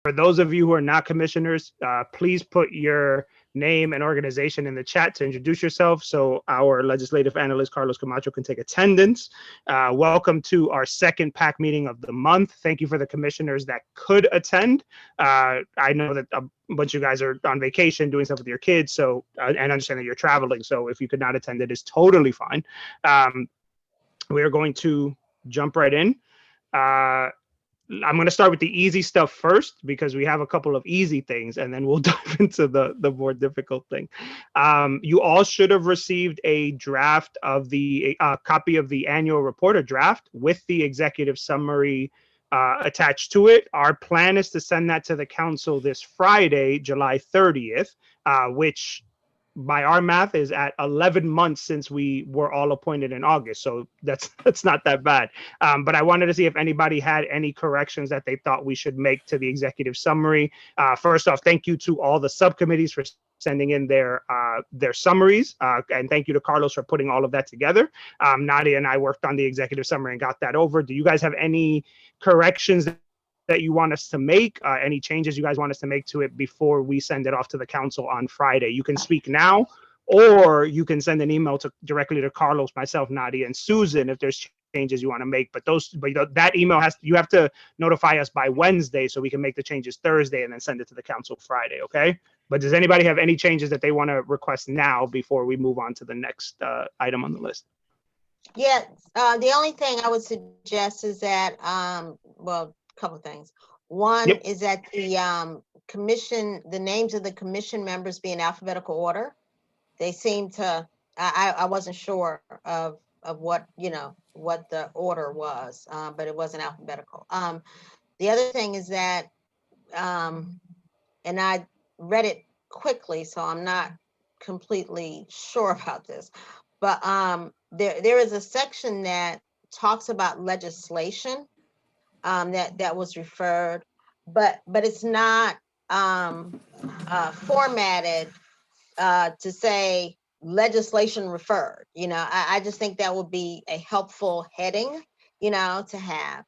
for those of you who are not commissioners, please put your name and organization in the chat to introduce yourself so our legislative analyst, Carlos Camacho, can take attendance. Welcome to our second PAC meeting of the month. Thank you for the commissioners that could attend. I know that a bunch of you guys are on vacation doing stuff with your kids, so and understand that you're traveling. So if you could not attend, it is totally fine. We are going to jump right in. I'm going to start with the easy stuff first because we have a couple of easy things, and then we'll dive into the more difficult thing. You all should have received a draft of the copy of the annual report, a draft with the executive summary attached to it. Our plan is to send that to the council this Friday, July 30th, which by our math is at 11 months since we were all appointed in August. So that's not that bad. But I wanted to see if anybody had any corrections that they thought we should make to the executive summary. First off, thank you to all the subcommittees for sending in their summaries. And thank you to Carlos for putting all of that together. Nadia and I worked on the executive summary and got that over. Do you guys have any corrections that you want us to make, any changes you guys want us to make to it before we send it off to the council on Friday? You can speak now, or you can send an email directly to Carlos, myself, Nadia, and Susan if there's changes you want to make. But that email you have to notify us by Wednesday so we can make the changes Thursday and then send it to the council Friday, okay? But does anybody have any changes that they want to request now before we move on to the next item on the list? Yeah, the only thing I would suggest is that, couple of things. One is that the the names of the commission members be in alphabetical order. They seem to, I wasn't sure of what, what the order was, but it wasn't alphabetical. The other thing is that, and I read it quickly, so I'm not completely sure about this, but there is a section that talks about legislation that was referred, but it's not formatted to say legislation referred. I just think that would be a helpful heading, to have.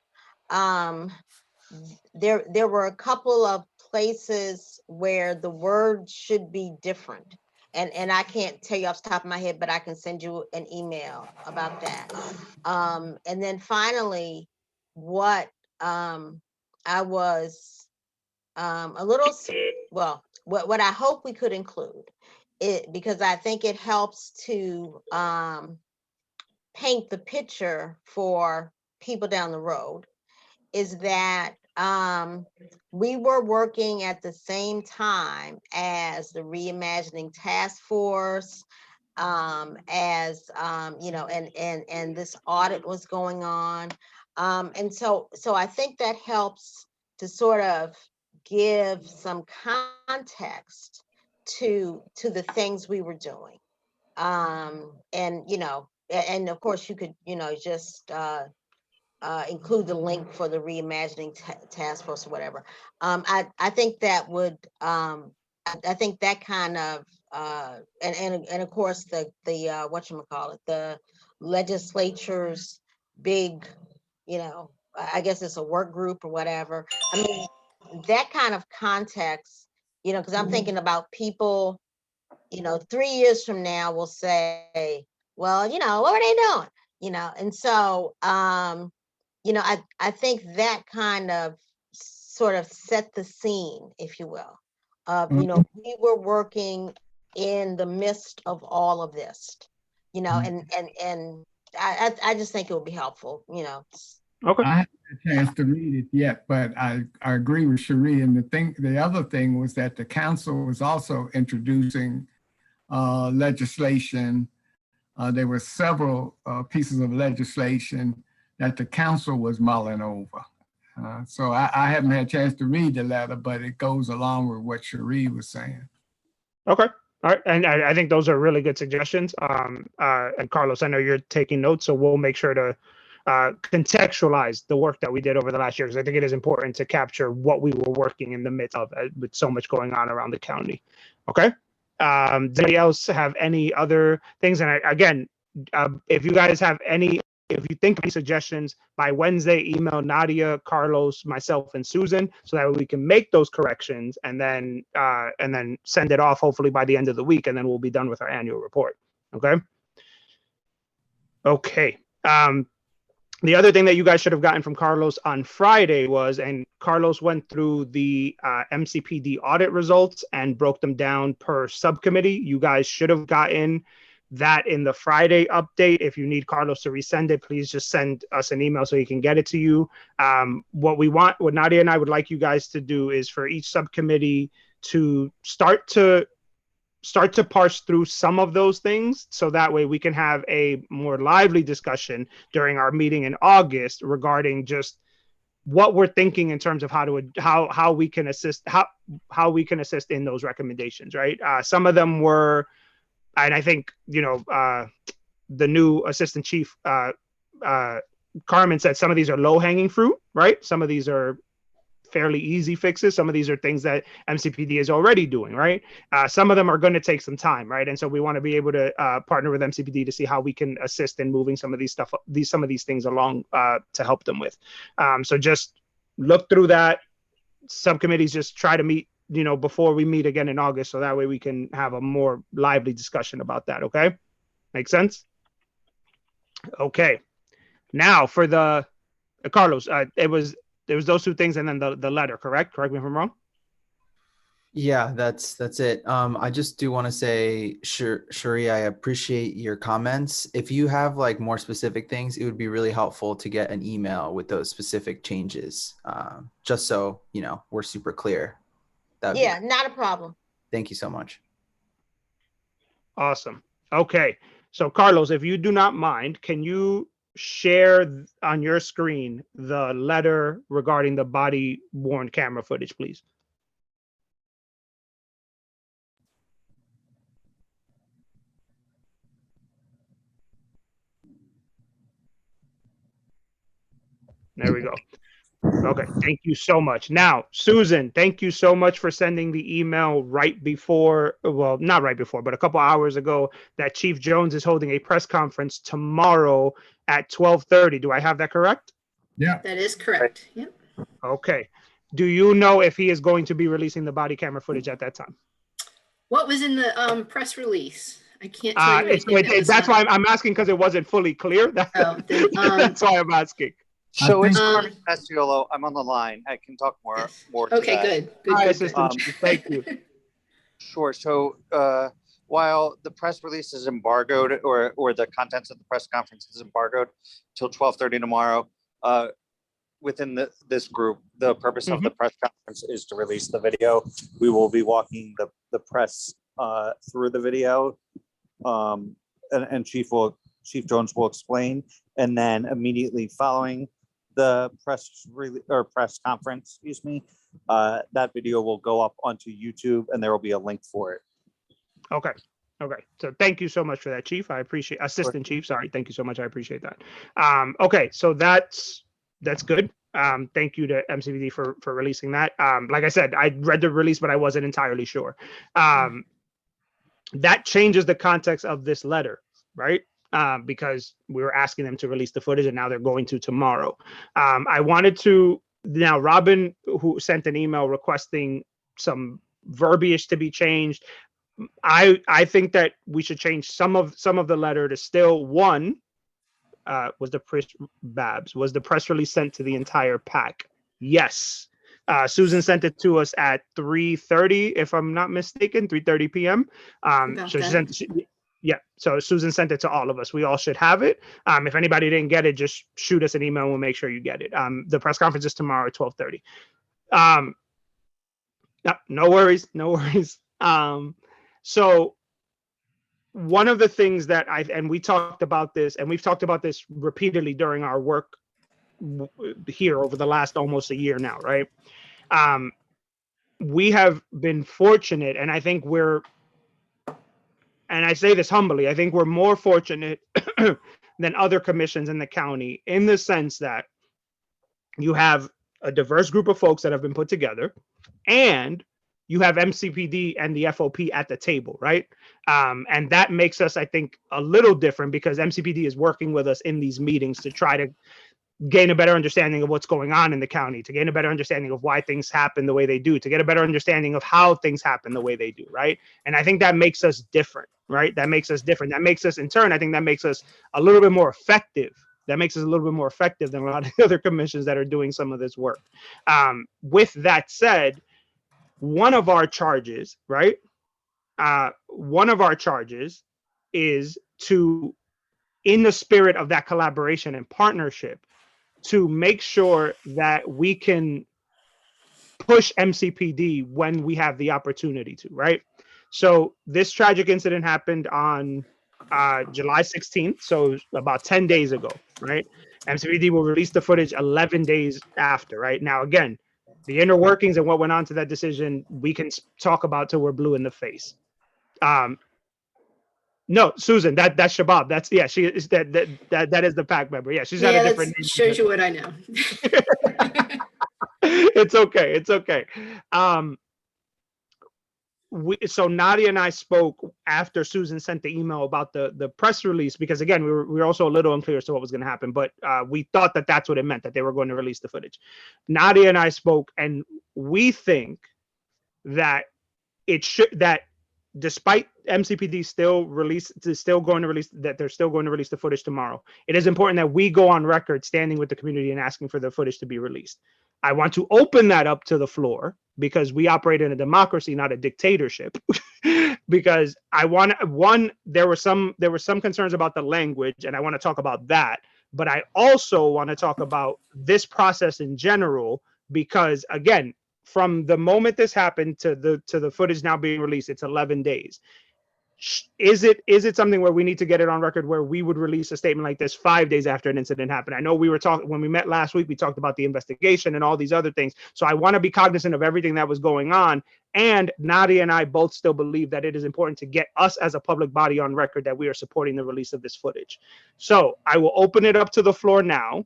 There were a couple of places where the word should be different. And I can't tell you off the top of my head, but I can send you an email about that. And then finally, what I was a little, what I hope we could include it, because I think it helps to paint the picture for people down the road, is that we were working at the same time as the Reimagining Task Force, as and this audit was going on. And so I think that helps to sort of give some context to the things we were doing. And of course you could, just include the link for the Reimagining Task Force or whatever. I think that would, I think that kind of, and of course the whatchamacallit, the legislature's big, I guess it's a work group or whatever. I mean, that kind of context, because I'm thinking about people, 3 years from now will say, well, what were they doing? And so, I think that kind of sort of set the scene, if you will, of, we were working in the midst of all of this, and I just think it would be helpful, Okay. I haven't had a chance to read it yet, but I agree with Cherie. And the other thing was that the council was also introducing legislation. There were several pieces of legislation that the council was mulling over. So I haven't had a chance to read the letter, but it goes along with what Cherie was saying. Okay. All right. And I think those are really good suggestions. And Carlos, I know you're taking notes, so we'll make sure to contextualize the work that we did over the last year, because I think it is important to capture what we were working in the midst of with so much going on around the county. Okay. Does anybody else have any other things? And again, if you guys have any if you think of any suggestions by Wednesday, email Nadia, Carlos, myself, and Susan, so that we can make those corrections and then send it off hopefully by the end of the week, and then we'll be done with our annual report. Okay. Okay. The other thing that you guys should have gotten from Carlos on Friday was, and Carlos went through the MCPD audit results and broke them down per subcommittee. You guys should have gotten that in the Friday update. If you need Carlos to resend it, please just send us an email so he can get it to you. What Nadia and I would like you guys to do is for each subcommittee to start to parse through some of those things, so that way we can have a more lively discussion during our meeting in August regarding just what we're thinking in terms of how we can assist in those recommendations, right? Some of them were, and I think, the new assistant chief, Carmen, said some of these are low-hanging fruit, right? Some of these are fairly easy fixes. Some of these are things that MCPD is already doing, right? Some of them are going to take some time, right? And so we want to be able to partner with MCPD to see how we can assist in moving some of these things along to help them with. So just look through that. Subcommittees just try to meet, before we meet again in August, so that way we can have a more lively discussion about that. Okay, make sense? Okay. Now for the Carlos, there was those two things and then the letter, correct? Correct me if I'm wrong. Yeah, that's it. I just do want to say, Shuri, I appreciate your comments. If you have like more specific things, it would be really helpful to get an email with those specific changes, just so, we're super clear. Yeah, not a problem. Thank you so much. Awesome. Okay. So Carlos, if you do not mind, can you share on your screen the letter regarding the body worn camera footage, please? There we go. Okay, thank you so much. Now, Susan, thank you so much for sending the email right before, well, not right before, but a couple hours ago, that Chief Jones is holding a press conference tomorrow at 12:30. Do I have that correct? Yeah. That is correct. Yep. Okay. Do you know if he is going to be releasing the body camera footage at that time? What was in the press release? I can't tell you anything. That's why I'm asking, because it wasn't fully clear. That's why I'm asking. So it's Carmen Castiolo. I'm on the line. I can talk more. Yes. More. To Okay, that. good. Hi, Assistant Chief. Thank you. Sure. So while the press release is embargoed, or the contents of the press conference is embargoed till 12:30 tomorrow, within this group, the purpose of the press conference is to release the video. We will be walking the press through the video, and Chief Jones will explain, and then immediately following the press conference, that video will go up onto YouTube, and there will be a link for it. Okay. So thank you so much for that, Chief. I appreciate Assistant Chief. Sorry. Thank you so much. I appreciate that. Okay. So that's good. Thank you to MCPD for releasing that. Like I said, I read the release, but I wasn't entirely sure. That changes the context of this letter, right? Because we were asking them to release the footage, and now they're going to tomorrow. I wanted to, now Robin, who sent an email requesting some verbiage to be changed. I think that we should change some of the letter to still one. Was the press release sent to the entire pack? Yes. Susan sent it to us at 3:30, if I'm not mistaken, 3:30 p.m. So Susan sent it to all of us. We all should have it. If anybody didn't get it, just shoot us an email. We'll make sure you get it. The press conference is tomorrow at 12:30. No worries. So one of the things that we talked about this, and we've talked about this repeatedly during our work here over the last almost a year now, right? We have been fortunate, and I think and I say this humbly, I think we're more fortunate than other commissions in the county, in the sense that you have a diverse group of folks that have been put together, and you have MCPD and the FOP at the table, right? And that makes us, I think, a little different because MCPD is working with us in these meetings to try to gain a better understanding of what's going on in the county, to gain a better understanding of why things happen the way they do, to get a better understanding of how things happen the way they do, right? And I think that makes us different, right? That makes us different. That makes us, in turn, I think that makes us a little bit more effective. That makes us a little bit more effective than a lot of the other commissions that are doing some of this work. With that said, one of our charges, right? One of our charges is to, in the spirit of that collaboration and partnership, to make sure that we can push MCPD when we have the opportunity to, right? So this tragic incident happened on July 16th, so about 10 days ago, right? MCPD will release the footage 11 days after, right? Now, again, the inner workings and what went on to that decision, we can talk about till we're blue in the face. No, Susan, that's Shabab. That's, yeah, she is that is the PAC member. Yeah, she's had a different name. Shows you what I know. It's okay. It's okay. So Nadia and I spoke after Susan sent the email about the press release, because again, we were also a little unclear as to what was going to happen, but we thought that that's what it meant, that they were going to release the footage. Nadia and I spoke, and we think that it should, that despite MCPD still going to release the footage tomorrow, it is important that we go on record standing with the community and asking for the footage to be released. I want to open that up to the floor because we operate in a democracy, not a dictatorship. Because I want, there were some concerns about the language, and I want to talk about that. But I also want to talk about this process in general, because again, from the moment this happened to the footage now being released, it's 11 days. Is it something where we need to get it on record where we would release a statement like this 5 days after an incident happened? I know we were talking, when we met last week, we talked about the investigation and all these other things. So I want to be cognizant of everything that was going on. And Nadia and I both still believe that it is important to get us as a public body on record that we are supporting the release of this footage. So I will open it up to the floor now,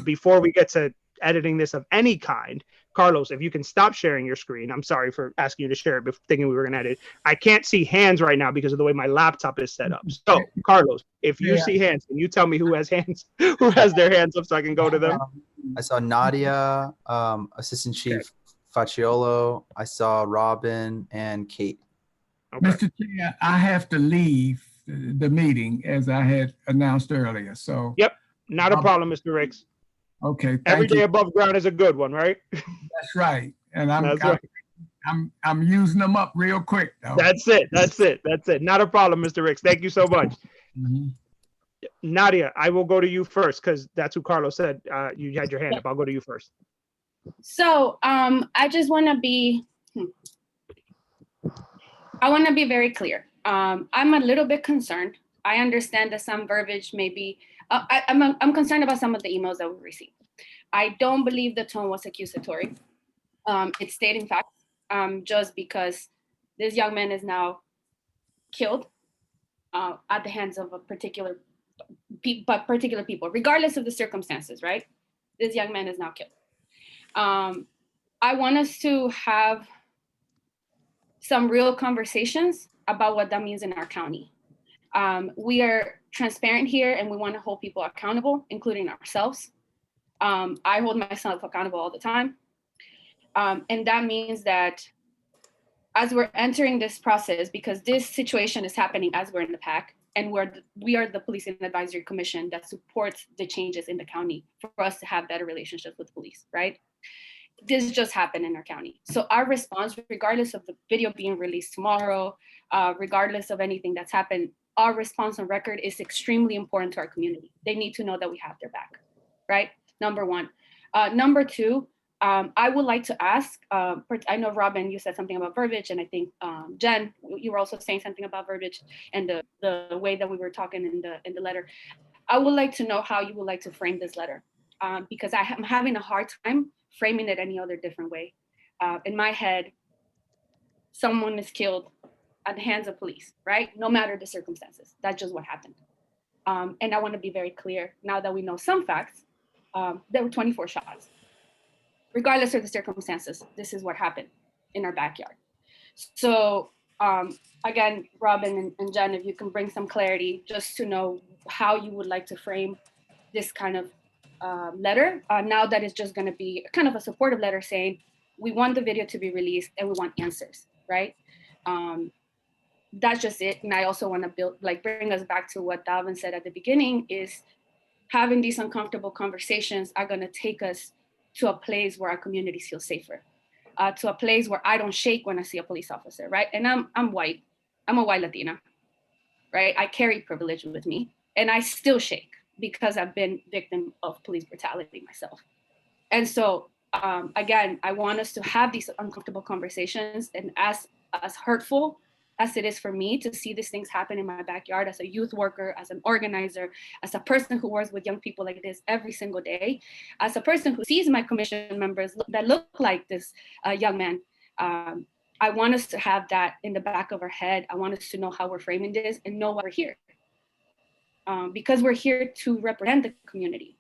before we get to editing this of any kind. Carlos, if you can stop sharing your screen. I'm sorry for asking you to share it, thinking we were going to edit. I can't see hands right now because of the way my laptop is set up. So, Carlos, if you see hands, can you tell me who has hands, who has their hands up so I can go to them? I saw Nadia, Assistant Chief Facciolo. I saw Robin and Kate. Okay. Mr. Chair, I have to leave the meeting as I had announced earlier. So, Yep, not a problem, Mr. Riggs. okay, Every thank day you. above ground is a good one, right? That's right. And That's right. I'm using them up real quick though. That's it. Not a problem, Mr. Riggs. Thank you so much. Mhm. Nadia, I will go to you first because that's who Carlos said. You had your hand up. I'll go to you first. So I just want to be, very clear. I'm a little bit concerned. I understand that some verbiage may be, I'm concerned about some of the emails that we received. I don't believe the tone was accusatory. It's stating facts, just because this young man is now killed at the hands of a particular people, regardless of the circumstances, right? This young man is now killed. I want us to have some real conversations about what that means in our county. We are transparent here and we want to hold people accountable, including ourselves. I hold myself accountable all the time. And that means that as we're entering this process, because this situation is happening as we're in the PAC, and we are the Policing Advisory Commission that supports the changes in the county for us to have better relationships with police, right? This just happened in our county. So our response, regardless of the video being released tomorrow, regardless of anything that's happened, our response on record is extremely important to our community. They need to know that we have their back, right? Number one. Number two, I would like to ask, I know Robin, you said something about verbiage, and I think Jen, you were also saying something about verbiage and the way that we were talking in the letter. I would like to know how you would like to frame this letter, because I'm having a hard time framing it any other different way. In my head, someone is killed at the hands of police, right? No matter the circumstances, that's just what happened. And I want to be very clear, now that we know some facts, there were 24 shots. Regardless of the circumstances, this is what happened in our backyard. So again, Robin and Jen, if you can bring some clarity just to know how you would like to frame this kind of letter, now that it's just going to be kind of a supportive letter saying we want the video to be released and we want answers, right? That's just it. And I also want to bring us back to what Dalvin said at the beginning, is having these uncomfortable conversations are going to take us to a place where our communities feel safer, to a place where I don't shake when I see a police officer, right? And I'm white. I'm a white Latina, right? I carry privilege with me, and I still shake because I've been victim of police brutality myself. And so, again, I want us to have these uncomfortable conversations, and as hurtful as it is for me to see these things happen in my backyard as a youth worker, as an organizer, as a person who works with young people like this every single day, as a person who sees my commission members that look like this young man, I want us to have that in the back of our head. I want us to know how we're framing this and know why we're here. Because we're here to represent the community,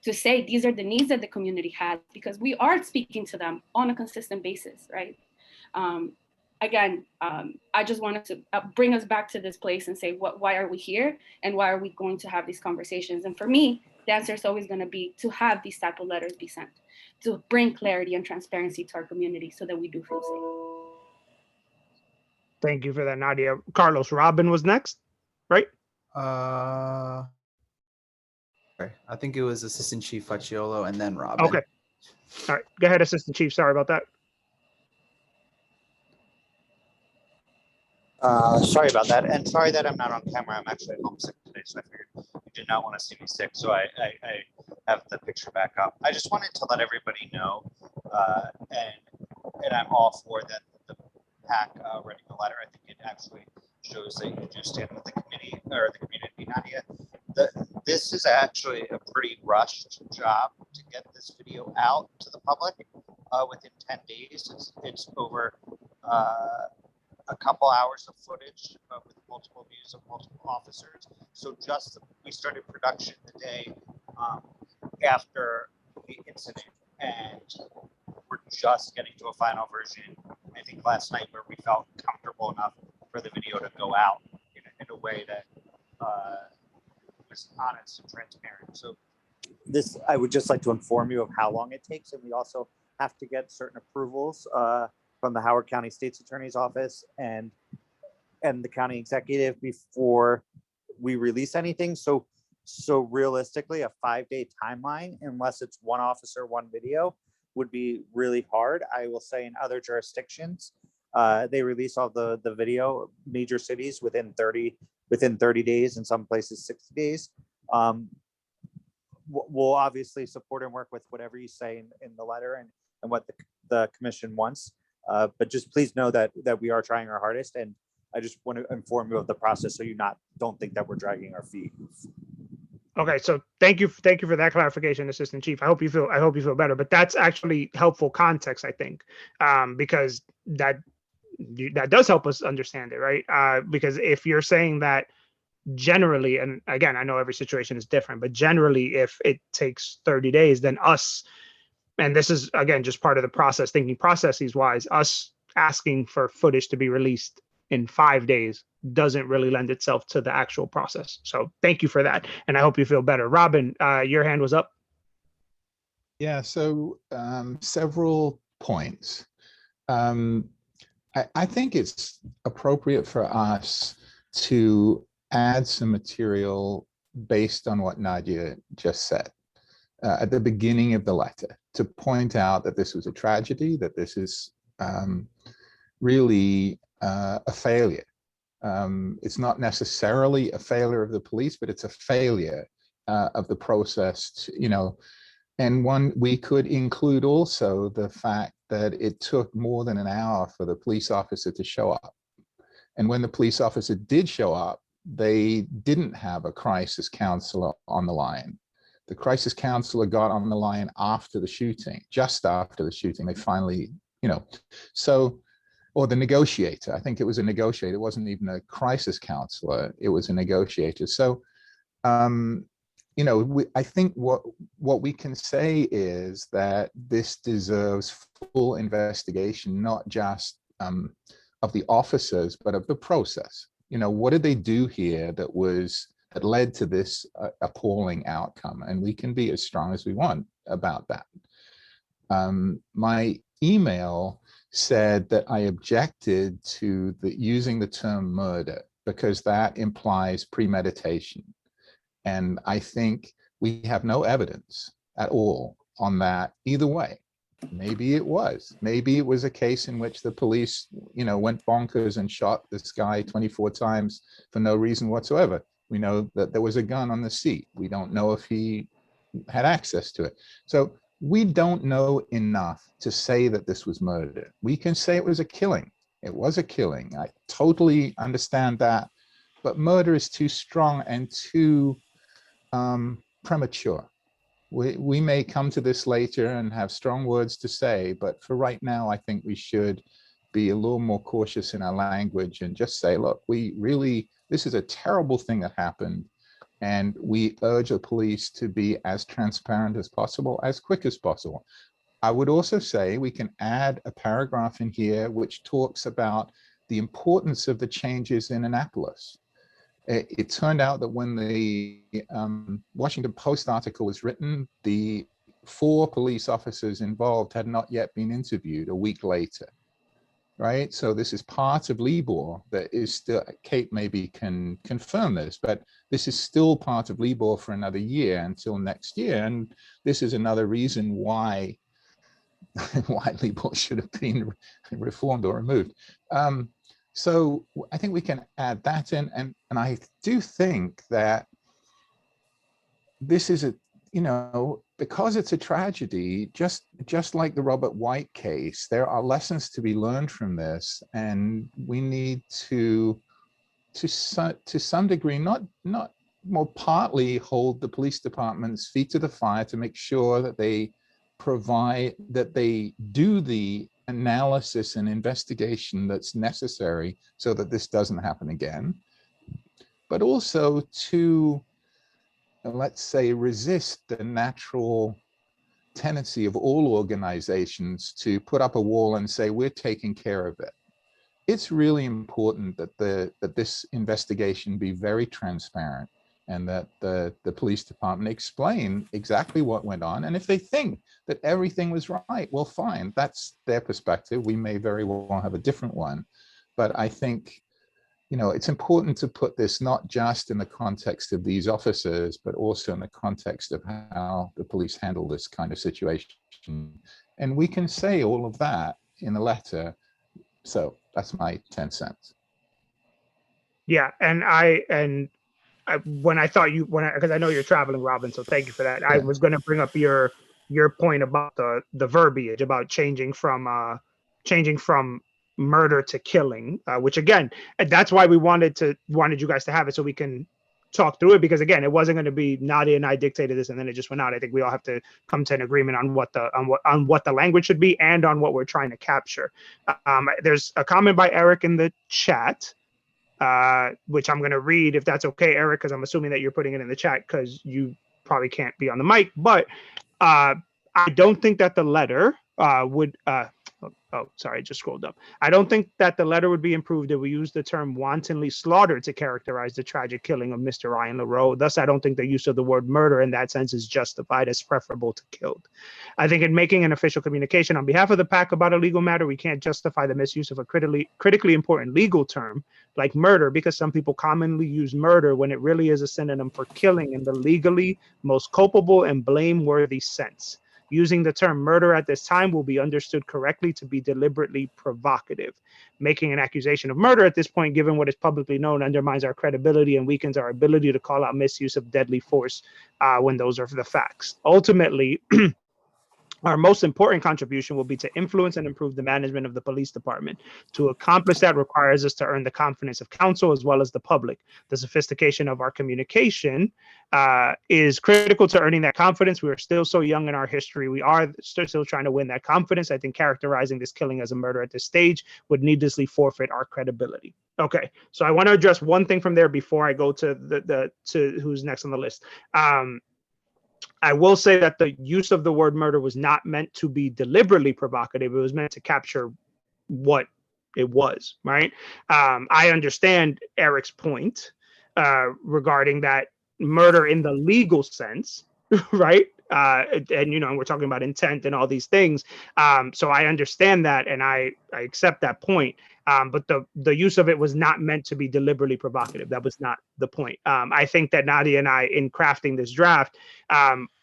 to say these are the needs that the community has, because we are speaking to them on a consistent basis, right? Again, I just wanted to bring us back to this place and say, why are we here? And why are we going to have these conversations? And for me, the answer is always going to be to have these type of letters be sent, to bring clarity and transparency to our community so that we do feel safe. Thank you for that, Nadia. Carlos, Robin was next, right? Sorry, I think it was Assistant Chief Facciolo and then Robin. Okay. All right. Go ahead, Assistant Chief. Sorry about that. Sorry about that, and sorry that I'm not on camera. I'm actually at home sick today, so I figured you did not want to see me sick, so I have the picture back up. I just wanted to let everybody know, and I'm all for that. The PAC writing a letter, I think it actually shows that you do stand with the committee or the community, Nadia. This is actually a pretty rushed job to get this video out to the public within 10 days. It's over a couple hours of footage with multiple views of multiple officers. So we started production the day after the incident, and we're just getting to a final version, I think last night, where we felt comfortable enough for the video to go out in a way that was honest and transparent. So I would just like to inform you of how long it takes, and we also have to get certain approvals from the Howard County State's Attorney's Office and the county executive before we release anything. So realistically, a 5-day timeline, unless it's one officer, one video, would be really hard. I will say in other jurisdictions, they release all the video, major cities within 30 days, in some places 60 days. We'll obviously support and work with whatever you say in the letter and what the commission wants. But just please know that we are trying our hardest, and I just want to inform you of the process so you don't think that we're dragging our feet. Okay, so thank you for that clarification, Assistant Chief. I hope you feel better. But that's actually helpful context, I think, because that does help us understand it, right? Because if you're saying that generally, and again, I know every situation is different, but generally, if it takes 30 days, then us. And this is, again, just part of the process, thinking processes wise, us asking for footage to be released in 5 days doesn't really lend itself to the actual process. So thank you for that. And I hope you feel better. Robin, your hand was up. Yeah, so several points. I think it's appropriate for us to add some material based on what Nadia just said at the beginning of the letter, to point out that this was a tragedy, that this is really a failure. It's not necessarily a failure of the police, but it's a failure of the process, and we could include also the fact that it took more than an hour for the police officer to show up. And when the police officer did show up, they didn't have a crisis counselor on the line. The crisis counselor got on the line after the shooting, just after the shooting. They finally, or the negotiator. I think it was a negotiator. It wasn't even a crisis counselor. It was a negotiator. So, I think what we can say is that this deserves full investigation, not just of the officers, but of the process. You know, what did they do here that led to this appalling outcome? And we can be as strong as we want about that. My email said that I objected to using the term murder because that implies premeditation. And I think we have no evidence at all on that either way. Maybe it was a case in which the police, you know, went bonkers and shot this guy 24 times for no reason whatsoever. We know that there was a gun on the seat. We don't know if he had access to it. So we don't know enough to say that this was murder. We can say it was a killing. It was a killing. I totally understand that. But murder is too strong and too premature. We may come to this later and have strong words to say, but for right now, I think we should be a little more cautious in our language and just say, look, this is a terrible thing that happened. And we urge the police to be as transparent as possible, as quick as possible. I would also say we can add a paragraph in here which talks about the importance of the changes in Annapolis. It turned out that when the Washington Post article was written, the 4 police officers involved had not yet been interviewed a week later, right? So this is part of Libor that is still, Kate maybe can confirm this, but this is still part of Libor for another year until next year. And this is another reason why Libor should have been reformed or removed. So I think we can add that in, and I do think that this is because it's a tragedy, just like the Robert White case, there are lessons to be learned from this, and we need to some degree, not more partly hold the police department's feet to the fire to make sure that they do the analysis and investigation that's necessary so that this doesn't happen again, but also to, let's say, resist the natural tendency of all organizations to put up a wall and say, we're taking care of it. It's really important that this investigation be very transparent and that the police department explain exactly what went on. And if they think that everything was right, well, fine, that's their perspective. We may very well have a different one. But I think, it's important to put this not just in the context of these officers, but also in the context of how the police handle this kind of situation. And we can say all of that in the letter. So that's my 10 cents. Yeah, when I thought because I know you're traveling, Robin, so thank you for that. Yeah. I was going to bring up your point about the verbiage about changing from murder to killing, which again, that's why we wanted you guys to have it so we can talk through it, because again, it wasn't going to be Nadia and I dictated this and then it just went out. I think we all have to come to an agreement on what the language should be and on what we're trying to capture. There's a comment by Eric in the chat, which I'm going to read if that's okay, Eric, because I'm assuming that you're putting it in the chat because you probably can't be on the mic. But I don't think that the letter would. Sorry, I just scrolled up. I don't think that the letter would be improved if we use the term wantonly slaughtered to characterize the tragic killing of Mr. Ryan LaRoe. Thus, I don't think the use of the word murder in that sense is justified as preferable to killed. I think in making an official communication on behalf of the PAC about a legal matter, we can't justify the misuse of a critically important legal term like murder, because some people commonly use murder when it really is a synonym for killing in the legally most culpable and blameworthy sense. Using the term murder at this time will be understood correctly to be deliberately provocative. Making an accusation of murder at this point, given what is publicly known, undermines our credibility and weakens our ability to call out misuse of deadly force when those are the facts. Ultimately, our most important contribution will be to influence and improve the management of the police department. To accomplish that requires us to earn the confidence of counsel as well as the public. The sophistication of our communication is critical to earning that confidence. We are still so young in our history. We are still trying to win that confidence. I think characterizing this killing as a murder at this stage would needlessly forfeit our credibility. Okay, so I want to address one thing from there before I go to to who's next on the list. I will say that the use of the word murder was not meant to be deliberately provocative. It was meant to capture what it was, right? I understand Eric's point regarding that murder in the legal sense, right? And you know, we're talking about intent and all these things. So I understand that, and I accept that point. But the use of it was not meant to be deliberately provocative. That was not the point. I think that Nadia and I, in crafting this draft,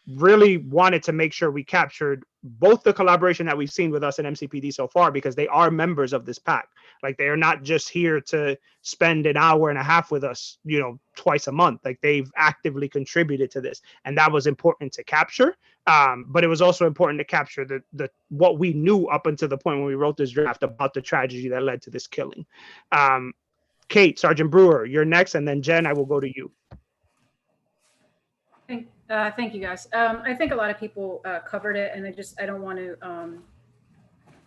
really wanted to make sure we captured both the collaboration that we've seen with us and MCPD so far, because they are members of this pack. Like, they are not just here to spend an hour and a half with us, you know, twice a month. Like, they've actively contributed to this, and that was important to capture. But it was also important to capture the what we knew up until the point when we wrote this draft about the tragedy that led to this killing. Kate, Sergeant Brewer, you're next, and then Jen, I will go to you. Thank you, guys. I think a lot of people covered it, and I don't want to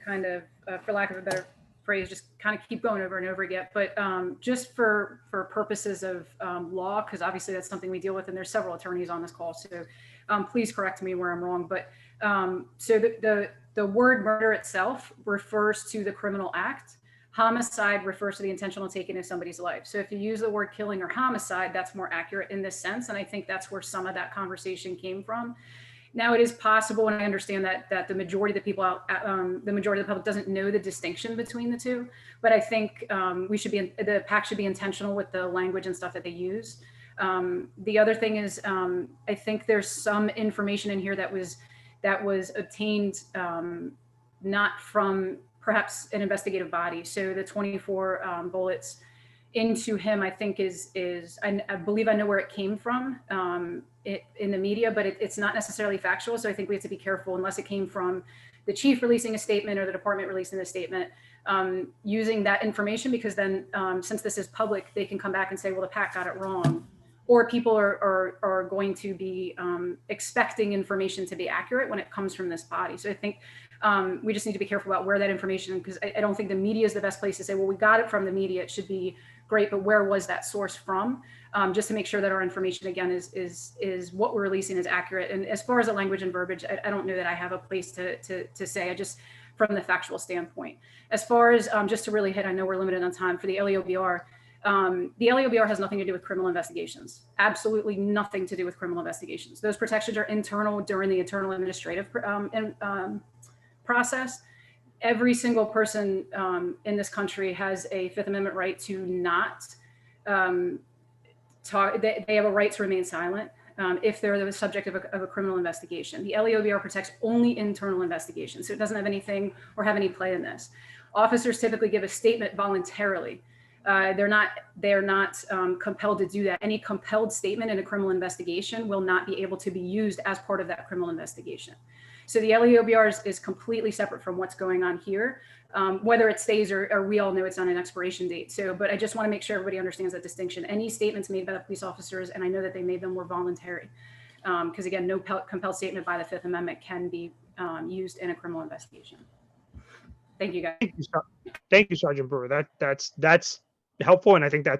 kind of, for lack of a better phrase, just kind of keep going over and over again. But just for purposes of law, because obviously that's something we deal with, and there's several attorneys on this call, so please correct me where I'm wrong. But so the word murder itself refers to the criminal act. Homicide refers to the intentional taking of somebody's life. So if you use the word killing or homicide, that's more accurate in this sense. And I think that's where some of that conversation came from. Now, it is possible, and I understand that the majority of the people the majority of the public doesn't know the distinction between the two. But I think the PAC should be intentional with the language and stuff that they use. The other thing is, I think there's some information in here that was obtained not from perhaps an investigative body. So the 24 bullets into him, I think I believe I know where it came from in the media, but it's not necessarily factual. So I think we have to be careful, unless it came from the chief releasing a statement or the department releasing a statement, using that information, because then since this is public, they can come back and say, well, the PAC got it wrong. Or people are going to be expecting information to be accurate when it comes from this body. So I think we just need to be careful about where that information, because I don't think the media is the best place to say, well, we got it from the media, it should be great, but where was that source from? Just to make sure that our information, again, is what we're releasing is accurate. And as far as the language and verbiage, I don't know that I have a place to say. I just, from the factual standpoint. As far as just to really hit, I know we're limited on time, for the LEOBR. The LEOBR has nothing to do with criminal investigations. Absolutely nothing to do with criminal investigations. Those protections are internal during the internal administrative process. Every single person in this country has a Fifth Amendment right to not talk. They have a right to remain silent if they're the subject of a criminal investigation. The LEOBR protects only internal investigations, so it doesn't have anything or have any play in this. Officers typically give a statement voluntarily. They're not compelled to do that. Any compelled statement in a criminal investigation will not be able to be used as part of that criminal investigation. So the LEOBR is completely separate from what's going on here, whether it stays or we all know it's on an expiration date. So, but I just want to make sure everybody understands that distinction. Any statements made by the police officers, and I know that they made them, were voluntary. Because again, no compelled statement by the Fifth Amendment can be used in a criminal investigation. Thank you, guys. Thank you, Sergeant Brewer. That's helpful, and I think I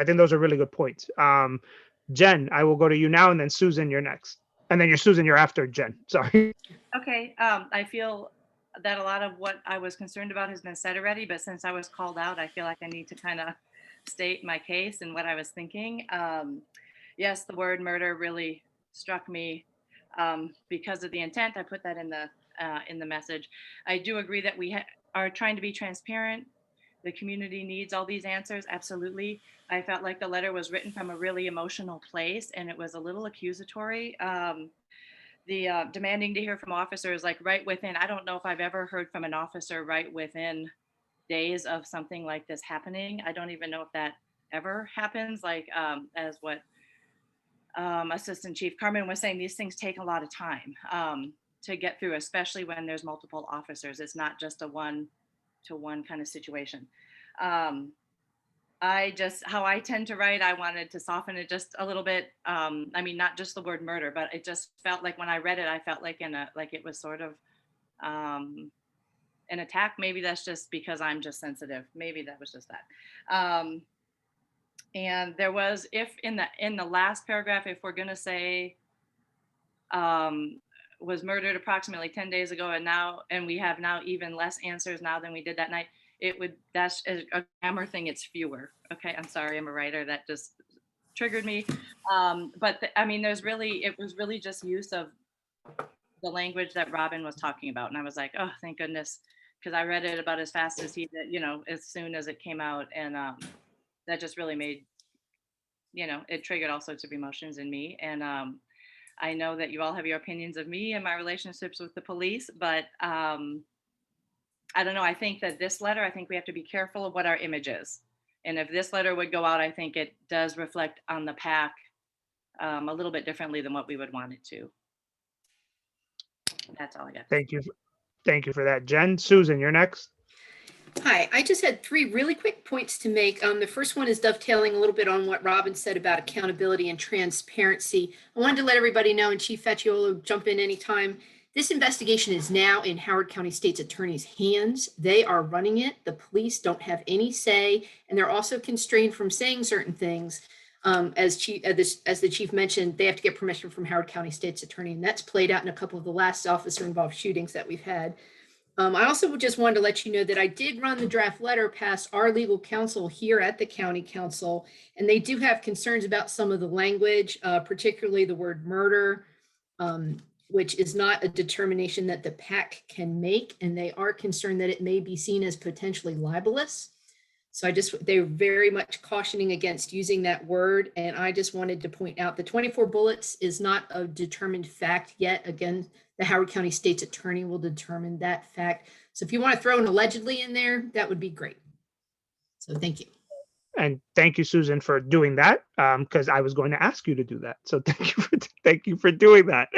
think those are really good points. Jen, I will go to you now, and then Susan, you're next, and then Susan, you're after Jen. Sorry. Okay. I feel that a lot of what I was concerned about has been said already, but since I was called out, I feel like I need to kind of state my case and what I was thinking. Yes, the word murder really struck me because of the intent. I put that in the message. I do agree that we are trying to be transparent. The community needs all these answers. Absolutely. I felt like the letter was written from a really emotional place, and it was a little accusatory. The demanding to hear from officers, like right within, I don't know if I've ever heard from an officer right within days of something like this happening. I don't even know if that ever happens. Like as what Assistant Chief Carmen was saying, these things take a lot of time to get through, especially when there's multiple officers. It's not just a one-to-one kind of situation. How I tend to write, I wanted to soften it just a little bit. I mean, not just the word murder, but it just felt like when I read it, I felt like it was sort of an attack. Maybe that's just because I'm just sensitive. Maybe that was just that. And there was, if in the last paragraph, if we're gonna say was murdered approximately 10 days ago, and we have now even less answers now than we did that night. it would, that's a grammar thing, it's fewer. Okay, I'm sorry, I'm a writer, that just triggered me. I mean, it was really just use of the language that Robin was talking about. And I was like, oh, thank goodness. Because I read it about as fast as he did, as soon as it came out. And that just really made, it triggered all sorts of emotions in me. And I know that you all have your opinions of me and my relationships with the police, but I don't know. I think that this letter, I think we have to be careful of what our image is. And if this letter would go out, I think it does reflect on the PAC a little bit differently than what we would want it to. That's all I got. Thank you. Thank you for that, Jen. Susan, you're next. Hi, I just had 3 really quick points to make. The first one is dovetailing a little bit on what Robin said about accountability and transparency. I wanted to let everybody know, and Chief Facciolo, jump in anytime. This investigation is now in Howard County State's Attorney's hands. They are running it. The police don't have any say, and they're also constrained from saying certain things. As the chief mentioned, they have to get permission from Howard County State's Attorney, and that's played out in a couple of the last officer-involved shootings that we've had. I also just wanted to let you know that I did run the draft letter past our legal counsel here at the county council, and they do have concerns about some of the language, particularly the word murder, which is not a determination that the PAC can make, and they are concerned that it may be seen as potentially libelous. So they're very much cautioning against using that word. And I just wanted to point out the 24 bullets is not a determined fact yet. Again, the Howard County State's Attorney will determine that fact. So if you want to throw an allegedly in there, that would be great. So thank you. And thank you, Susan, for doing that, because I was going to ask you to do that. So thank you for doing that.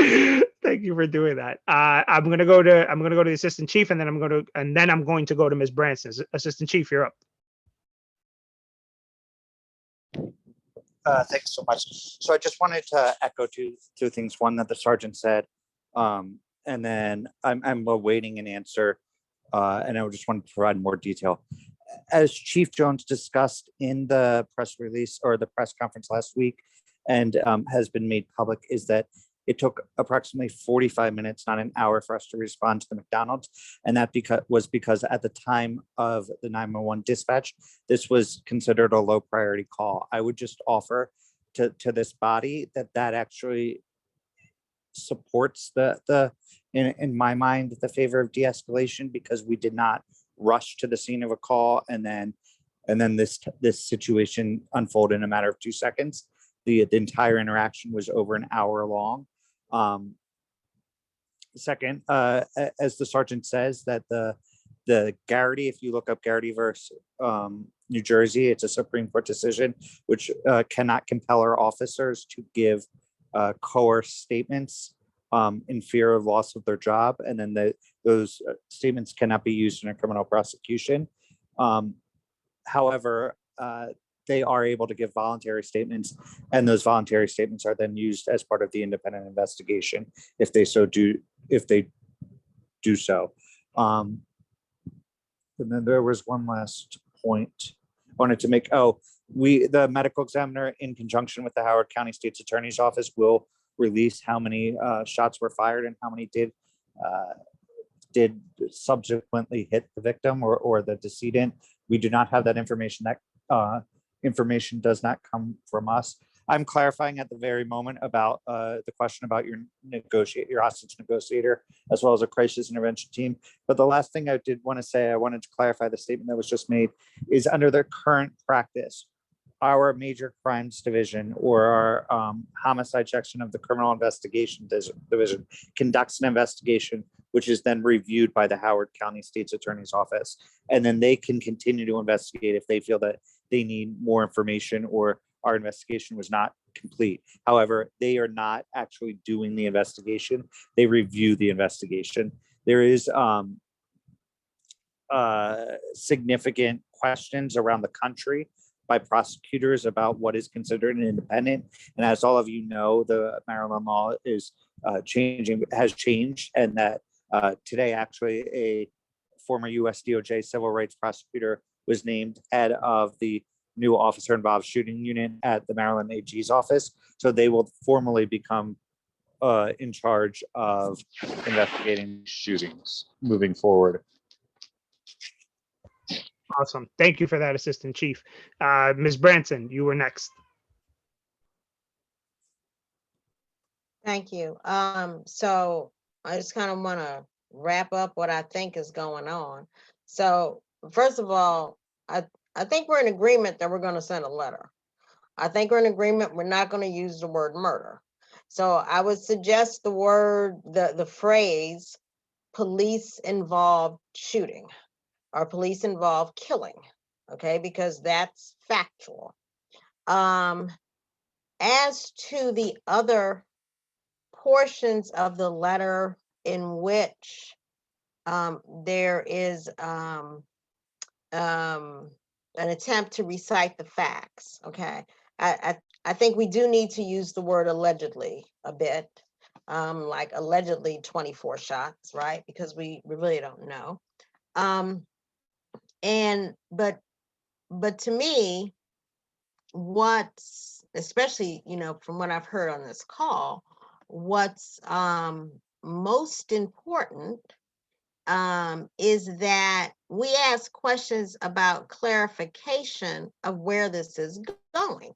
Thank you for doing that. I'm gonna go to the Assistant Chief, and then I'm going to go to Ms. Branson. Assistant Chief, you're up. Thanks so much. So I just wanted to echo two things. One, that the sergeant said, and then I'm awaiting an answer, and I just wanted to provide more detail. As Chief Jones discussed in the press release or the press conference last week, and has been made public, is that it took approximately 45 minutes, not an hour, for us to respond to the McDonald's. And that was because at the time of the 911 dispatch, this was considered a low priority call. I would just offer to this body that actually supports in my mind, the favor of de-escalation, because we did not rush to the scene of a call and then this situation unfolded in a matter of 2 seconds. The entire interaction was over an hour long. Second, as the sergeant says, that the Garrity, if you look up Garrity versus New Jersey, it's a Supreme Court decision which cannot compel our officers to give coerced statements in fear of loss of their job, and then those statements cannot be used in a criminal prosecution. However, they are able to give voluntary statements, and those voluntary statements are then used as part of the independent investigation if they do so. And then there was one last point I wanted to make. The medical examiner, in conjunction with the Howard County State's Attorney's Office, will release how many shots were fired and how many did subsequently hit the victim or the decedent. We do not have that information. That information does not come from us. I'm clarifying at the very moment about the question about your hostage negotiator, as well as a crisis intervention team. But the last thing I did want to say, I wanted to clarify the statement that was just made, is under the current practice, our major crimes division or our homicide section of the criminal investigation division conducts an investigation, which is then reviewed by the Howard County State's Attorney's Office. And then they can continue to investigate if they feel that they need more information or our investigation was not complete. However, they are not actually doing the investigation. They review the investigation. There is significant questions around the country by prosecutors about what is considered an independent. And as all of you know, the Maryland law is has changed, and that today actually a former US DOJ civil rights prosecutor was named head of the new officer involved shooting unit at the Maryland AG's office. So they will formally become in charge of investigating shootings moving forward. Awesome. Thank you for that, Assistant Chief. Ms. Branson, you were next. Thank you. So I just kind of want to wrap up what I think is going on. So first of all, I think we're in agreement that we're going to send a letter. I think we're in agreement we're not going to use the word murder. So I would suggest the phrase police involved shooting or police involved killing, okay, because that's factual. As to the other portions of the letter in which there is an attempt to recite the facts, okay, I think we do need to use the word allegedly a bit, like allegedly 24 shots, right? Because we really don't know. But to me, what's especially, from what I've heard on this call, what's most important is that we ask questions about clarification of where this is going,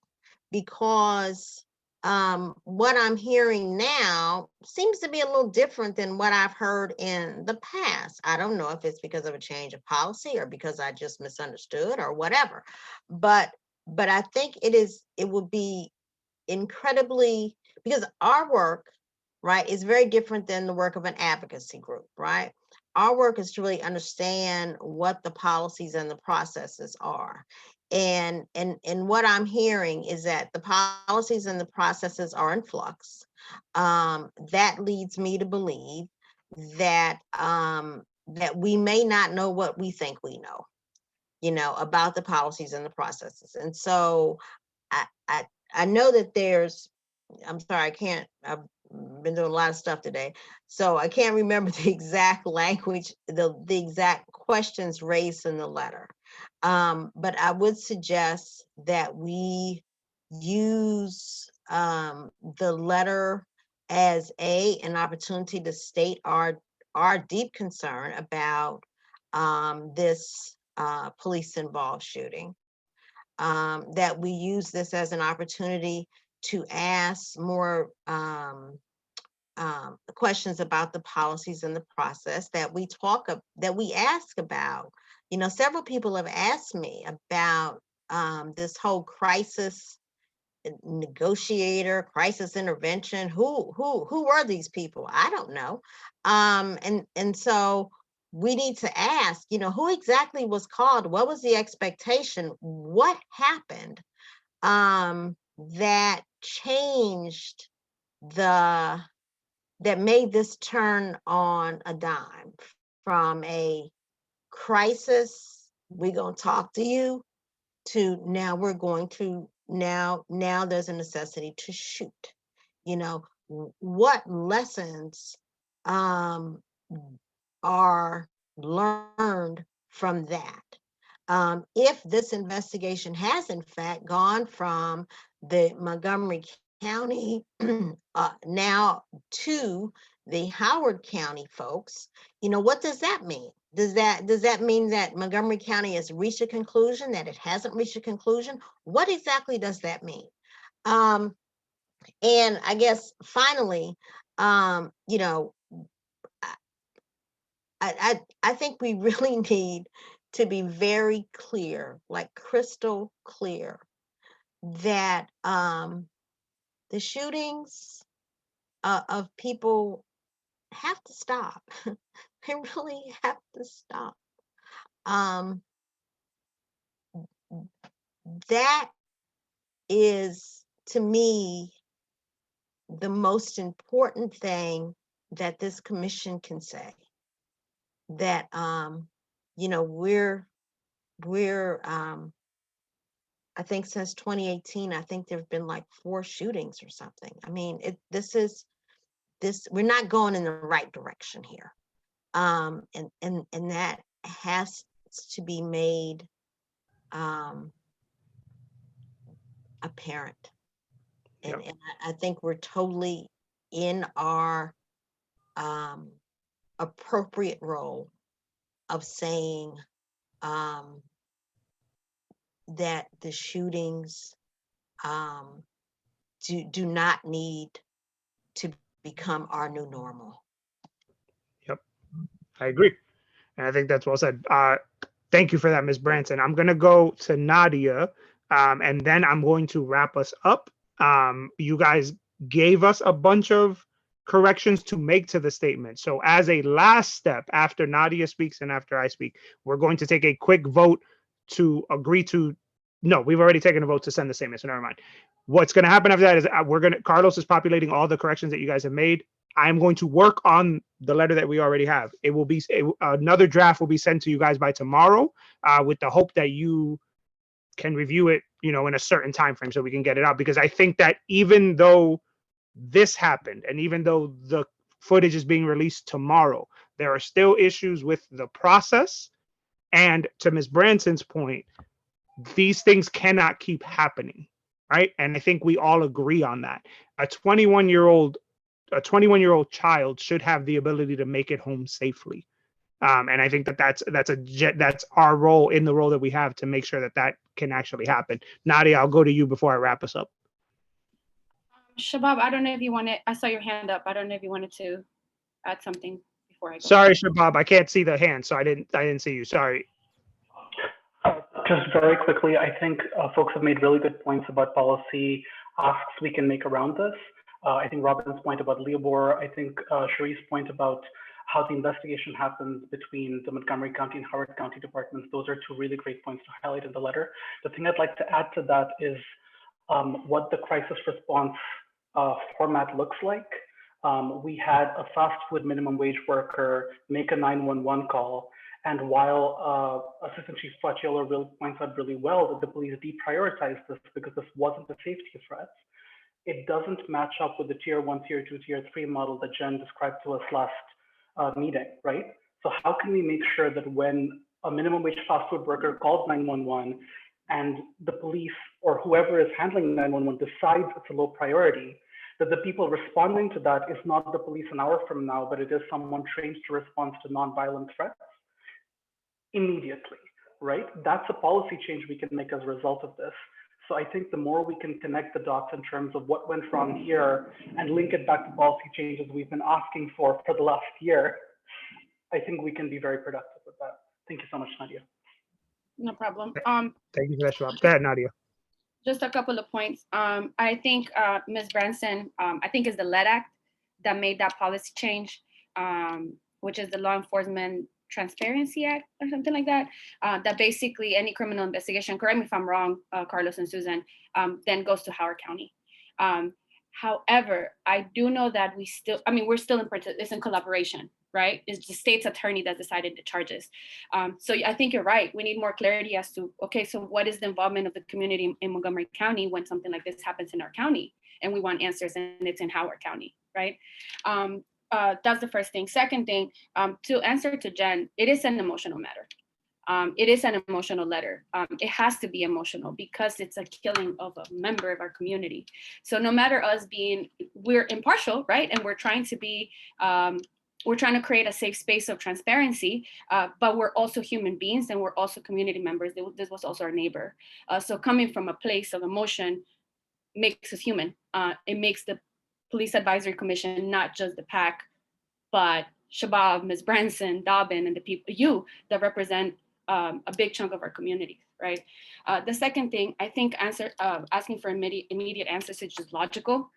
because what I'm hearing now seems to be a little different than what I've heard in the past. I don't know if it's because of a change of policy or because I just misunderstood or whatever, but I think it will be incredibly, because our work, right, is very different than the work of an advocacy group, right? Our work is to really understand what the policies and the processes are. And what I'm hearing is that the policies and the processes are in flux. That leads me to believe that that we may not know what we think we know, about the policies and the processes. And so I know that I'm sorry, I've been doing a lot of stuff today, so I can't remember the exact language, the exact questions raised in the letter. But I would suggest that we use the letter as an opportunity to state our deep concern about this police involved shooting. That we use this as an opportunity to ask more questions about the policies and the process, that we ask about. Several people have asked me about this whole crisis negotiator, crisis intervention. Who are these people? I don't know. And so we need to ask, who exactly was called? What was the expectation? What happened that changed that made this turn on a dime from a crisis, we're going to talk to you, to now we're going to, now there's a necessity to shoot. What lessons are learned from that? If this investigation has in fact gone from the Montgomery County now to the Howard County folks, what does that mean? Does that mean that Montgomery County has reached a conclusion, that it hasn't reached a conclusion? What exactly does that mean? And I guess finally, I think we really need to be very clear, like crystal clear, that the shootings of people have to stop. They really have to stop. That is, to me, the most important thing that this commission can say. That we're I think since 2018, I think there've been like 4 shootings or something. I mean, we're not going in the right direction here. And that has to be made apparent. And I think we're totally in our appropriate role of saying that the shootings do not need to become our new normal. Yep, I agree. And I think that's well said. Thank you for that, Ms. Branson. I'm going to go to Nadia, and then I'm going to wrap us up. You guys gave us a bunch of corrections to make to the statement. So as a last step, after Nadia speaks and after I speak, we're going to take a quick vote to agree to, no, we've already taken a vote to send the statement, so never mind. What's going to happen after that is Carlos is populating all the corrections that you guys have made. I'm going to work on the letter that we already have. It will be another draft will be sent to you guys by tomorrow, with the hope that you can review it, in a certain time frame so we can get it out. Because I think that even though this happened and even though the footage is being released tomorrow, there are still issues with the process. And to Ms. Branson's point, these things cannot keep happening, right? And I think we all agree on that. A 21-year-old child should have the ability to make it home safely. And I think that's our role in the role that we have to make sure that can actually happen. Nadia, I'll go to you before I wrap us up. Shabab, I don't know if you wanted, I saw your hand up. I don't know if you wanted to add something before I go. Sorry, Shabab, I can't see the hand, so I didn't see you. Sorry. Just very quickly, I think folks have made really good points about policy asks we can make around this. I think Robin's point about Leobor, I think Cherie's point about how the investigation happens between the Montgomery County and Howard County departments, those are two really great points to highlight in the letter. The thing I'd like to add to that is what the crisis response format looks like. We had a fast food minimum wage worker make a 911 call. And while Assistant Chief Facciolo really points out really well that the police deprioritized this because this wasn't a safety threat, it doesn't match up with the tier 1, tier 2, tier 3 model that Jen described to us last meeting, right? So how can we make sure that when a minimum wage fast food worker calls 911 and the police or whoever is handling 911 decides it's a low priority, that the people responding to that is not the police an hour from now, but it is someone trained to respond to nonviolent threats immediately, right? That's a policy change we can make as a result of this. So I think the more we can connect the dots in terms of what went wrong here and link it back to policy changes we've been asking for the last year, I think we can be very productive with that. Thank you so much, Nadia. No problem. Thank you for that, Shabab. Go ahead, Nadia. Just a couple of points. I think Ms. Branson, I think is the LED Act that made that policy change, which is the Law Enforcement Transparency Act or something like that, that basically any criminal investigation, correct me if I'm wrong, Carlos and Susan, then goes to Howard County. However, I do know that we're still it's in collaboration, right? It's the state's attorney that decided the charges. So I think you're right. We need more clarity as to, okay, so what is the involvement of the community in Montgomery County when something like this happens in our county? And we want answers, and it's in Howard County, right? That's the first thing. Second thing, to answer to Jen, it is an emotional matter. It is an emotional letter. It has to be emotional because it's a killing of a member of our community. So no matter us we're impartial, right? And we're trying to be, we're trying to create a safe space of transparency, but we're also human beings and we're also community members. This was also our neighbor. So coming from a place of emotion makes us human. It makes the Police Advisory Commission, not just the PAC, but Shabab, Ms. Branson, Dobbin, and the people, that represent a big chunk of our communities, right? The second thing, I think asking for immediate answers is just logical.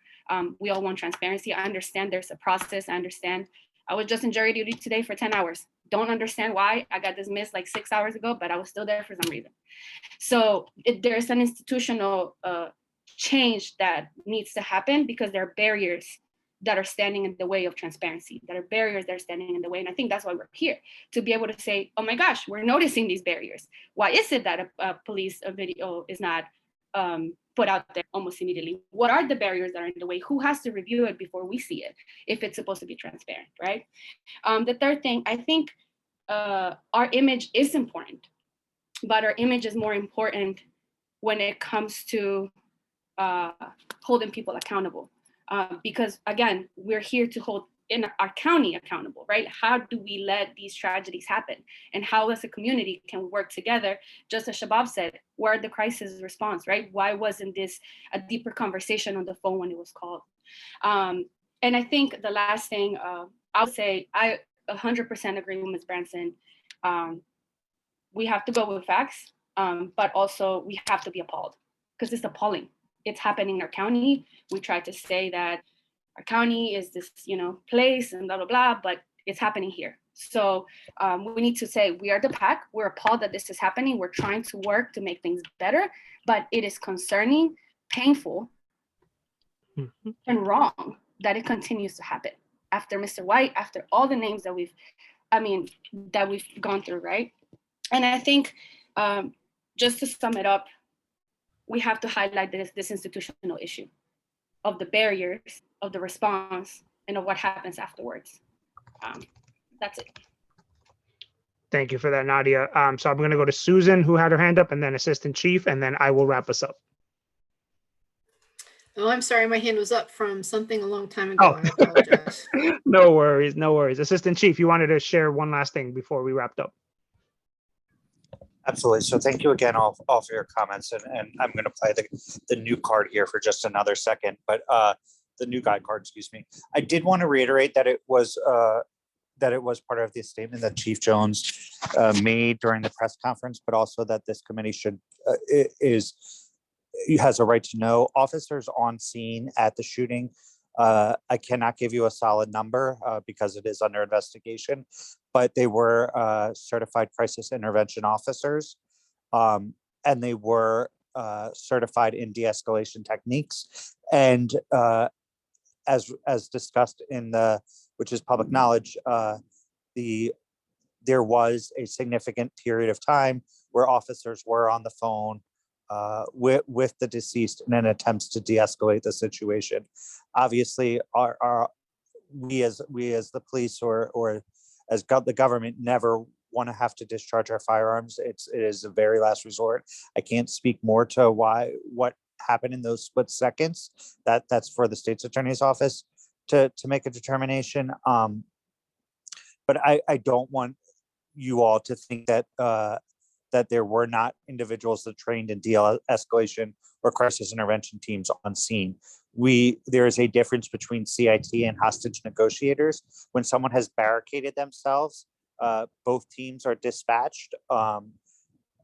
We all want transparency. I understand there's a process. I understand. I was just in jury duty today for 10 hours. Don't understand why. I got dismissed like 6 hours ago, but I was still there for some reason. So there's an institutional change that needs to happen because there are barriers that are standing in the way of transparency, that are barriers that are standing in the way. And I think that's why we're here, to be able to say, oh my gosh, we're noticing these barriers. Why is it that a police video is not put out there almost immediately? What are the barriers that are in the way? Who has to review it before we see it, if it's supposed to be transparent, right? The third thing, I think our image is important, but our image is more important when it comes to holding people accountable. Because again, we're here to hold in our county accountable, right? How do we let these tragedies happen? And how as a community can we work together? Just as Shabab said, where are the crisis response, right? Why wasn't this a deeper conversation on the phone when it was called? And I think the last thing I would say, I 100% agree with Ms. Branson. We have to go with facts, but also we have to be appalled because it's appalling. It's happening in our county. We try to say that our county is this, place and blah, blah, blah, but it's happening here. So we need to say we are the pack. We're appalled that this is happening. We're trying to work to make things better, but it is concerning, painful, and wrong that it continues to happen after Mr. White, after all the names that we've gone through, right? And I think just to sum it up, we have to highlight this institutional issue of the barriers, of the response, and of what happens afterwards. That's it. Thank you for that, Nadia. So I'm going to go to Susan, who had her hand up, and then Assistant Chief, and then I will wrap us up. Oh, I'm sorry. My hand was up from something a long time ago. I apologize. No worries, no worries. Assistant Chief, you wanted to share one last thing before we wrapped up. Absolutely. So thank you again all for your comments. And I'm going to play the new card here for just another second, but the new guide card, excuse me. I did want to reiterate that it was part of the statement that Chief Jones made during the press conference, but also that this committee has a right to know. Officers on scene at the shooting, I cannot give you a solid number because it is under investigation, but they were certified crisis intervention officers, and they were certified in de-escalation techniques. And as discussed which is public knowledge, there was a significant period of time where officers were on the phone with the deceased in an attempt to de-escalate the situation. Obviously, we as the police or as the government never want to have to discharge our firearms. It is a very last resort. I can't speak more to what happened in those split seconds. That's for the state's attorney's office to make a determination. But I don't want you all to think that that there were not individuals that trained in de-escalation or crisis intervention teams on scene. There is a difference between CIT and hostage negotiators. When someone has barricaded themselves, both teams are dispatched,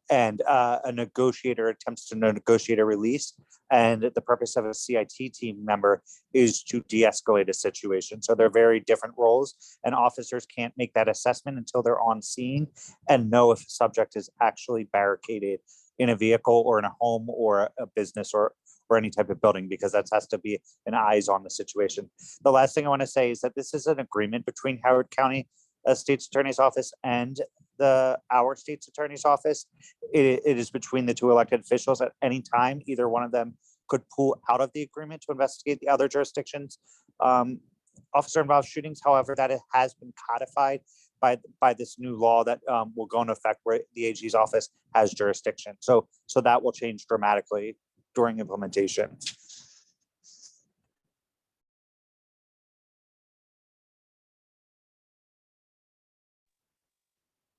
and a negotiator attempts to negotiate a release. And the purpose of a CIT team member is to de-escalate a situation. So they're very different roles, and officers can't make that assessment until they're on scene and know if a subject is actually barricaded in a vehicle or in a home or a business or any type of building, because that has to be an eyes on the situation. The last thing I want to say is that this is an agreement between Howard County State's Attorney's Office and our state's attorney's office. It is between the two elected officials. At any time, either one of them could pull out of the agreement to investigate the other jurisdictions officer involved shootings. However, that it has been codified by this new law that will go into effect where the AG's office has jurisdiction. So that will change dramatically during implementation.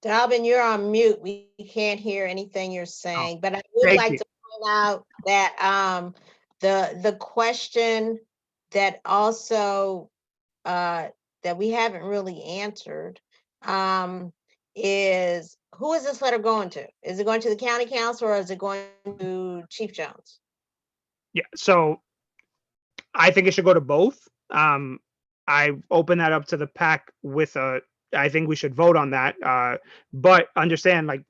Dalvin, you're on mute. We can't hear anything you're saying, but I would thank like you. to point out that the question that also that we haven't really answered is, who is this letter going to? Is it going to the county council or is it going to Chief Jones? Yeah, so I think it should go to both. I open that up to the PAC with I think we should vote on that. But understand, like,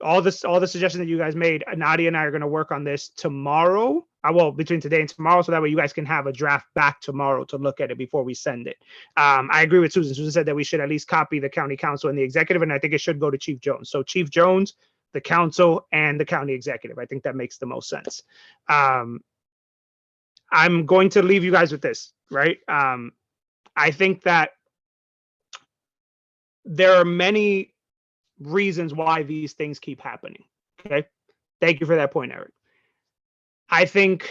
all the suggestions that you guys made, Nadia and I are going to work on this tomorrow. Well, between today and tomorrow, so that way you guys can have a draft back tomorrow to look at it before we send it. I agree with Susan. Susan said that we should at least copy the county council and the executive, and I think it should go to Chief Jones. So Chief Jones, the council, and the county executive. I think that makes the most sense. I'm going to leave you guys with this, right? I think that there are many reasons why these things keep happening. Okay. Thank you for that point, Eric. I think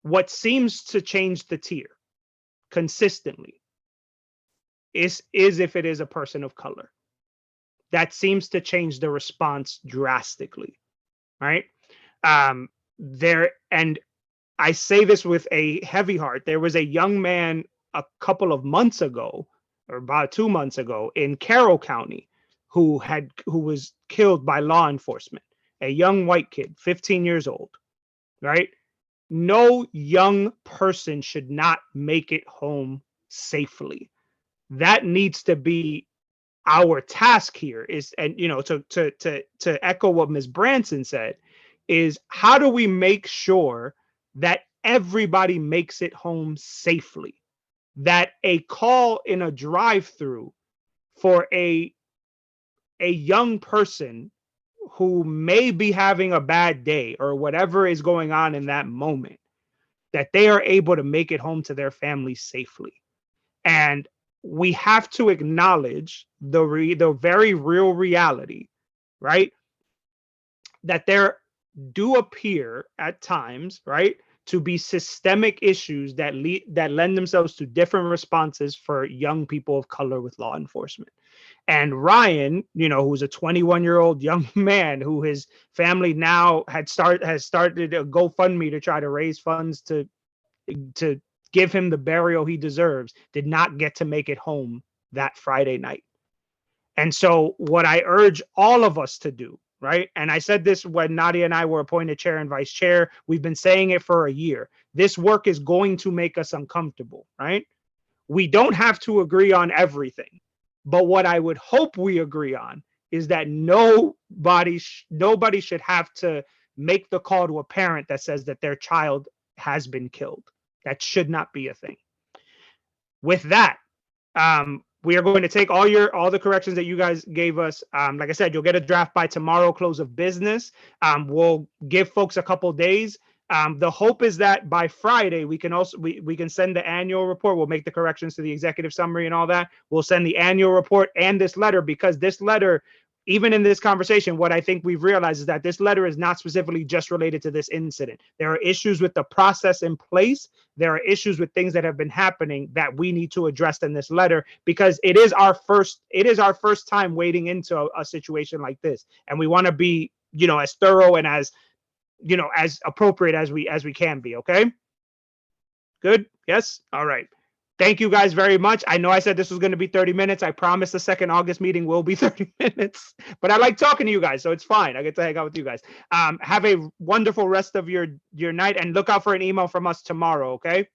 what seems to change the tier, consistently is if it is a person of color. That seems to change the response drastically, right? There, and I say this with a heavy heart. There was a young man a couple of months ago, or about 2 months ago, in Carroll County, who was killed by law enforcement. A young white kid, 15 years old, right? No young person should not make it home safely. That needs to be our task here. Is, and you know, to echo what Ms. Branson said, is how do we make sure that everybody makes it home safely? That a call in a drive-through for a young person who may be having a bad day or whatever is going on in that moment, that they are able to make it home to their family safely. And we have to acknowledge the very real reality, right? That there do appear at times, right, to be systemic issues that lend themselves to different responses for young people of color with law enforcement. And Ryan, you know, who's a 21-year-old young man who his family now has started a GoFundMe to try to raise funds to give him the burial he deserves, did not get to make it home that Friday night. And so what I urge all of us to do, right? And I said this when Nadia and I were appointed chair and vice chair. We've been saying it for a year. This work is going to make us uncomfortable, right? We don't have to agree on everything. But what I would hope we agree on is that nobody should have to make the call to a parent that says that their child has been killed. That should not be a thing. With that, we are going to take all the corrections that you guys gave us. Like I said, you'll get a draft by tomorrow, close of business. We'll give folks a couple days. The hope is that by Friday, we can also we can send the annual report. We'll make the corrections to the executive summary and all that. We'll send the annual report and this letter, because this letter, even in this conversation, what I think we've realized is that this letter is not specifically just related to this incident. There are issues with the process in place. There are issues with things that have been happening that we need to address in this letter, because it is our first time wading into a situation like this. And we want to be, you know, as thorough and as, you know, as appropriate as we can be. Okay. Good. Yes. All right. Thank you guys very much. I know I said this was going to be 30 minutes. I promise the second August meeting will be 30 minutes, but I like talking to you guys, so it's fine. I get to hang out with you guys. Have a wonderful rest of your night, and look out for an email from us tomorrow, okay?